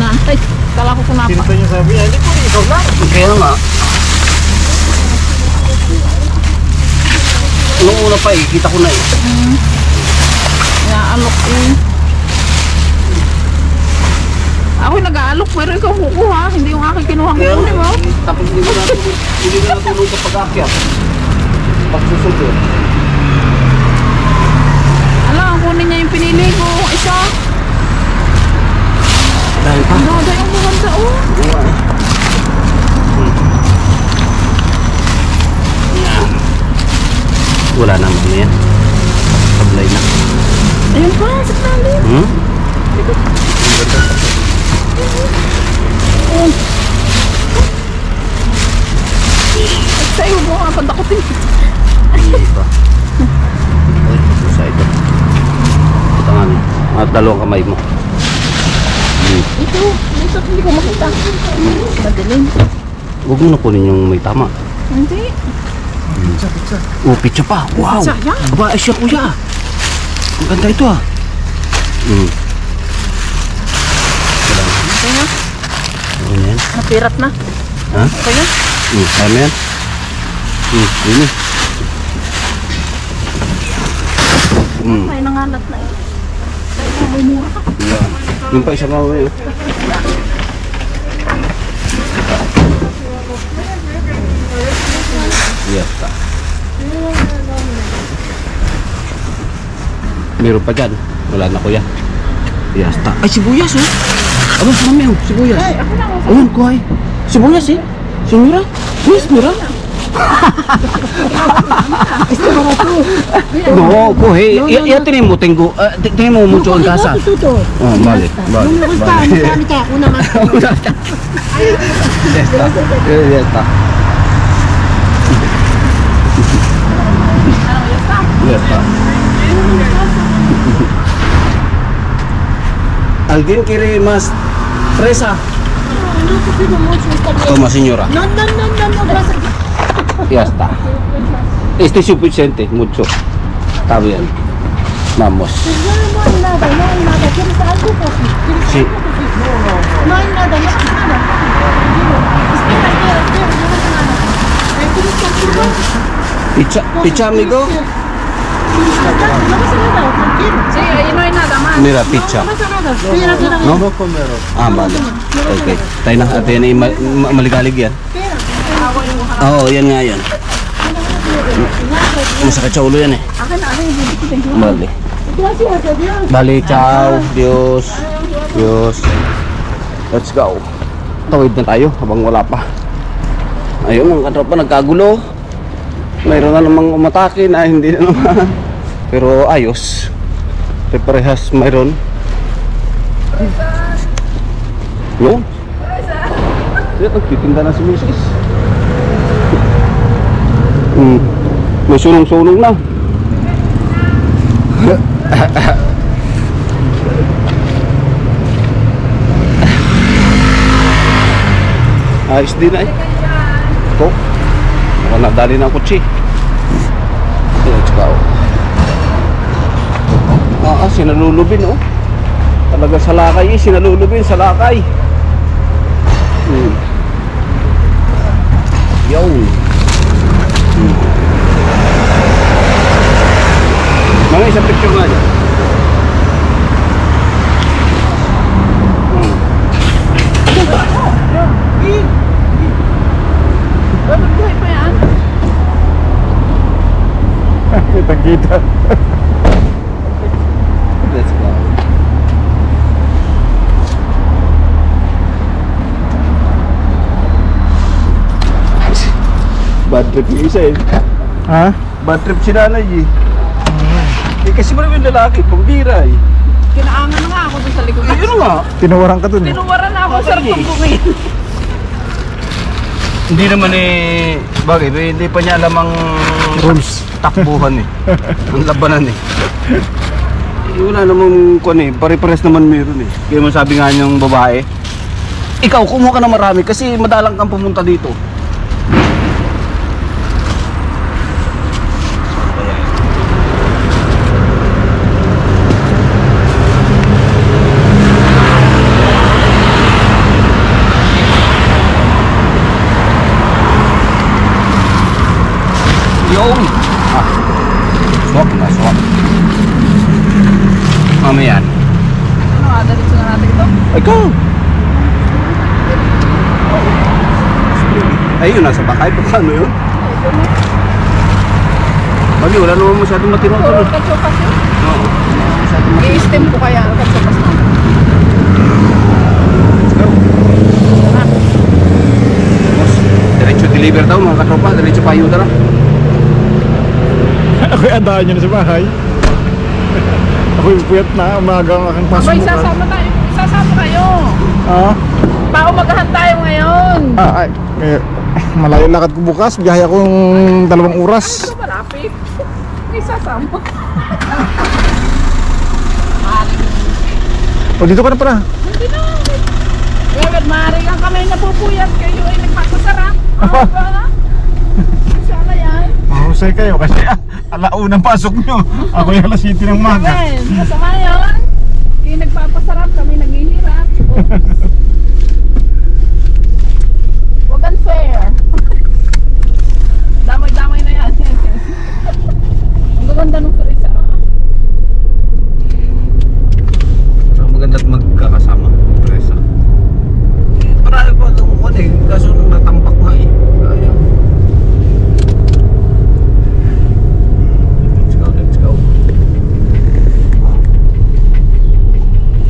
Na, ay, kala ko kunapa. Sinita niya sabi niya, hindi ko rin ikaw lang. Kaya nga. Nung una pa eh, kita ko na eh. Naalok eh. Ako'y nag-aalok pero ikaw kukuha. Hindi yung aking kinuha Kaya kukunin mo. nga, tapos hindi ko natulog sa pag-akyat. Pagsusunod. Ala, ang kunin niya yung pinili ko. Isa. Dahil pa. Ang ganda yung maganda, oh. Wala naman na yan. Sablay na. Ayun pa, sa tali. Hmm? Sa'yo mo nga pandakutin. Hindi pa. Ay, sa ito. Ito nga. Mga dalawang kamay mo. Ito, hindi ko makita. Madilim. Huwag mo na kunin yung may tama. Hindi. Oh, pizza pa. Wow. Pizza, yan. Ba, siya kuya. Ang ganda ito ah. Okay na. Ano yan? Napirat na. Ha? Okay na. Kaya mo yan? Ini. Ay, nangalat na eh. Yan. Yung pa isang kawin. Yata. Meron pa dyan. Wala na kuya. Yata. Ay, sibuyas oh. Aba, mami oh, sibuyas. Ay, ako lang. Ayun, kuhay. Sibuyas eh. Senyora? Yes, mira. No, kuhay. Iya tinin mo, tinggo. Tinin mo mucho ang kasa. Oh, vale, vale. Una más. Ya está. Ya está. ¿Alguien quiere más fresa? Toma, señora. No, gracias. Ya está. Este es suficiente, mucho. Está bien. Vamos. No hay nada. ¿Quieres algo? Sí. No hay nada. Espera. Pizza, amigo. No pasa nada, tranquilo. Sí, ahí no hay nada más. Mira, pizza. No pasa nada. Espera. No? Ah, vale. Okay. Tayo na, ate yan ay maligalig yan. Oo, yan nga yan. Masakit sa ulo yan eh. Akin na, yung bibig ko. Bali. Gracias a Dios. Bali, ciao. Dios. Dios. Let's go. Tawid na tayo habang wala pa. Ayun, ang katropa nagkagulo. Mayroon na namang umatake na hindi na naman. Pero ayos. Parehas mayroon. Yun. Kaya nagtitinda na si Mrs. May sunong-sunong na. Ayos din ay. Ito. Mukhang nadali na ang kutsi. Let's go. Sinalulubin oh. Talaga sa lakay sinalulubin sa lakay. Yun. Mga isang picture nga dyan. Buhay pa yan? Kitang-kita. Let's go. Bad trip yung isa eh. Ha? Bad trip si nanay eh. Kasi maraming lalaki, pambira eh. Kinaangan na nga ako dun sa likod. Ayun nga. Tinuwaran ka dun eh. Tinuwaran na ako, sarap tumbungin. Hindi naman eh, bagay, hindi pa niya alam ang Rules. takbuhan eh. Ang labanan eh. Wala namang kung eh, pare-pares naman meron eh. Kaya man sabi nga niyang babae, ikaw kumuha ka na marami kasi madalang kang pumunta dito. Yung swak na swak. Mamaya yan. Ano, adalit na natin ito? Ikaw! Ayun, nasa bakay. Paano yun? Mali, wala naman masyadong matinong Puro tuloy. kachokas yun. Oo. I-stem ko kaya ang kachokas na. Tara. Boss, diretso deliver daw mga katropa. Diretso payuda na. Ako'y andaan nyo na sa bahay. Ako'y puyat na, umaga ang aking pasok. Abay, sasama tayo. Sasama kayo. Ah? Paumagahan tayo ngayon. Ay, malayo lakad ko bukas. Biyahe akong 2 oras. Ito malapit. May sasama. O, dito ka na pala. Hindi na. Wewet, maaari kang kami napupuyat. Kayo ay nagpapasarap. Ano ba na? Sana yan. Mahusay kayo kasi alaunang pasok nyo. Ako yung alas 7 ng maga. Amen. Masama yun. Kayo nagpapasarap. Kami naghihirap. Huwag unfair. Damay-damay na yan. Ang gaganda nung isa. So, maganda't magkakasama. Presa. Marami pa itong kung eh. Kaso natampak nga eh. Kaya. Let's go, let's go.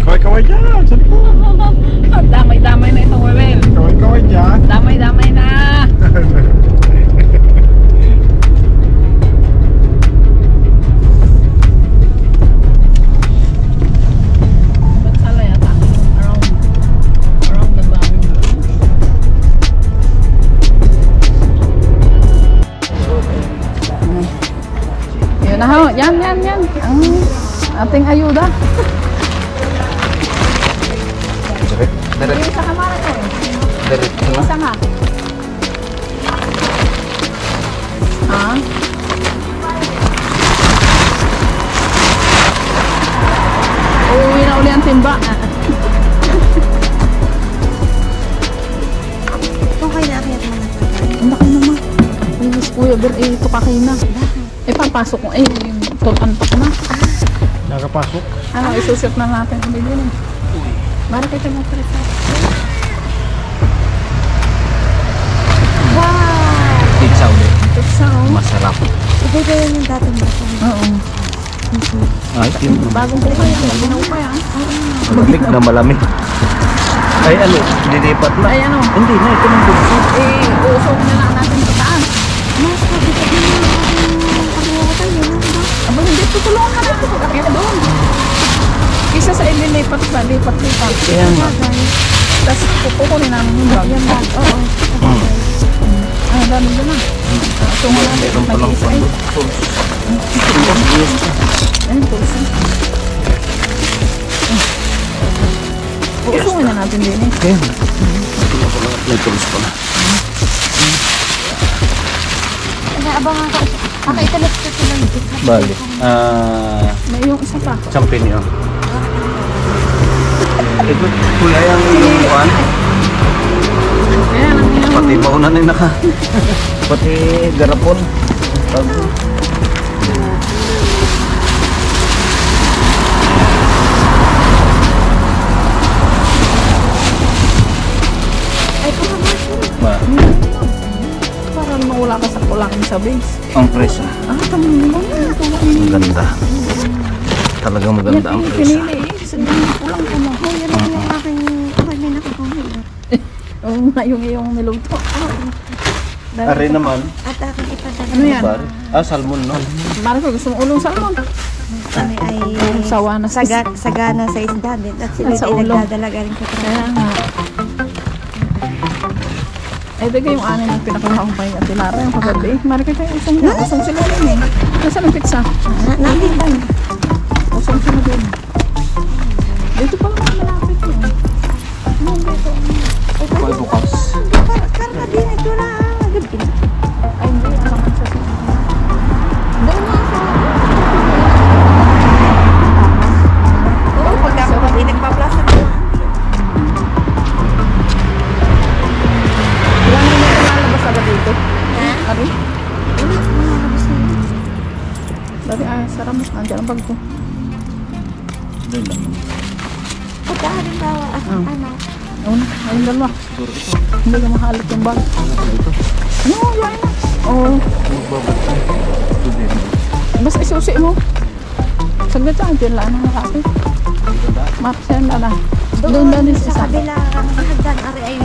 Kaway-kaway dyan. Sa likod. Damay-damay na itong wewel. Kaway-kaway dyan. Damay-damay na. Ba't sala yata? Around the boundary. Yun na ho. Yan. Ang ating ayuda. Isa ka mara ko. Diretso na. Isa nga. Ha? Uuwi na uli ang timba. Okay na, kaya mga Ang laki naman. Yes, Kuya Ber, ito ka kayo na. Papasok ko. Tulan pa ko na. Nakapasok. Ano, isusot na natin ang video na. Mara kayo tayo magparisa. Wow! Pizza ulit. Pizza, oh. Masarap. Ito ba yun yung dating bata? Oo. Ay, yun. Bagong buka yan. Ginaw pa yan. Malamig na malamig. Ay, ano? Lilipat na. Ay, ano? Hindi na, ito nang bukas. Usok na lang natin sa taas. Mas, pagkita din yung pagkakawa tayo, no? Aba, hindi. Tutulungan ka natin. Pagkakit doon. Isa sa ililipat ba? Lipat-lipat. Kaya nga. Tapos kukunin namin yung bag. Yan bag, oo. Ah, dami dyan na. Tungo natin. Meron pa lang Mag-iisa pa. eh. Ayun, pulsa. Uusungin na natin din eh. Kaya nga. ko lang at may tools pala. Inaabangan ko. Pakaitalap ko silang dito. Bali. May yung isa pa. Champinyo. Ito, kulay ang iyong kuhan. Ayan, ang iyong. Pati bauna na yung naka. Pati garapon. Ay, Ba, Parang mawala ka sa kulang sa base. ang presyo. Tamang mo. Maganda. Talagang maganda ang presyo. Pinili eh. Sa kulang ka mo. yan lang yung aking may nakagawin. Oo nga, yung iyong niluto. Ari naman. At aking ipadala. Ano yan? Bari. Salmon, no? Mara ko gusto mong ulong salmon. Kami ay Sawa na sa sagana sa isda din. At sila Sa ay ulo. nagdadala galing sa Kaya nga. Ito yung anin ng pinakahawang pahinga at Lara yung kagabi. Mara ka kayo usong na. Usong sila rin eh. Nasaan ang pizza? Nakita na. Usong sila din. Dito pa lang malapit yun. Ano dito? Ay, bukas. Karma din ito na. Gabi na. Ay hindi. Ano man sa sila. Doon na sa... Oo, pagka hindi nagpa-plastic ko. Ilang minuto lalabas agad dito? Ha? Ari? Wala, malabas na yun. Dari ay sarap. Nandiyan ang bag ko. Doon lang. Pagka halimbawa, ano, Una, ayun dalawa. Hindi ka mahalap yung bag. Ano, yan na. Oo. Basta isusi mo. Saglit lang, dyan lang ang nakapit. Mapsyan na na. Doon na din sa sa kabila, ang hagdan, ari ay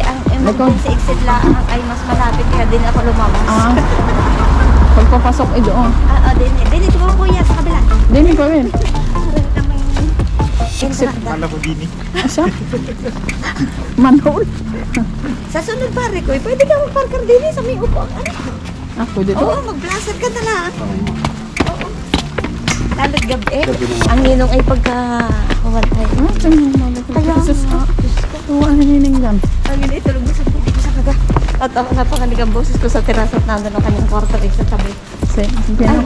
ang emergency exit lang ay mas malapit kaya din ako lumabas. Pagpapasok ay doon. Din ito ko kuya sa kabila. Dini pa rin. Kala ko dini. Asa? Manhole. Sa sunod pare ko, pwede ka mag-parker din sa may upo. Ano? Pwede to. Oo, mag-blaster ka na lang. Oo. Lalo't gabi. Ang ninong ay pagka-kumantay. Kaya Jesus ko. Tuwa na nininggan. Ang yun ay tulog mo sa puti ko sa kaga. At napakaligang boses ko sa terraso at nandun ang kanyang kwarto rin sa tabi. Sige, Ay,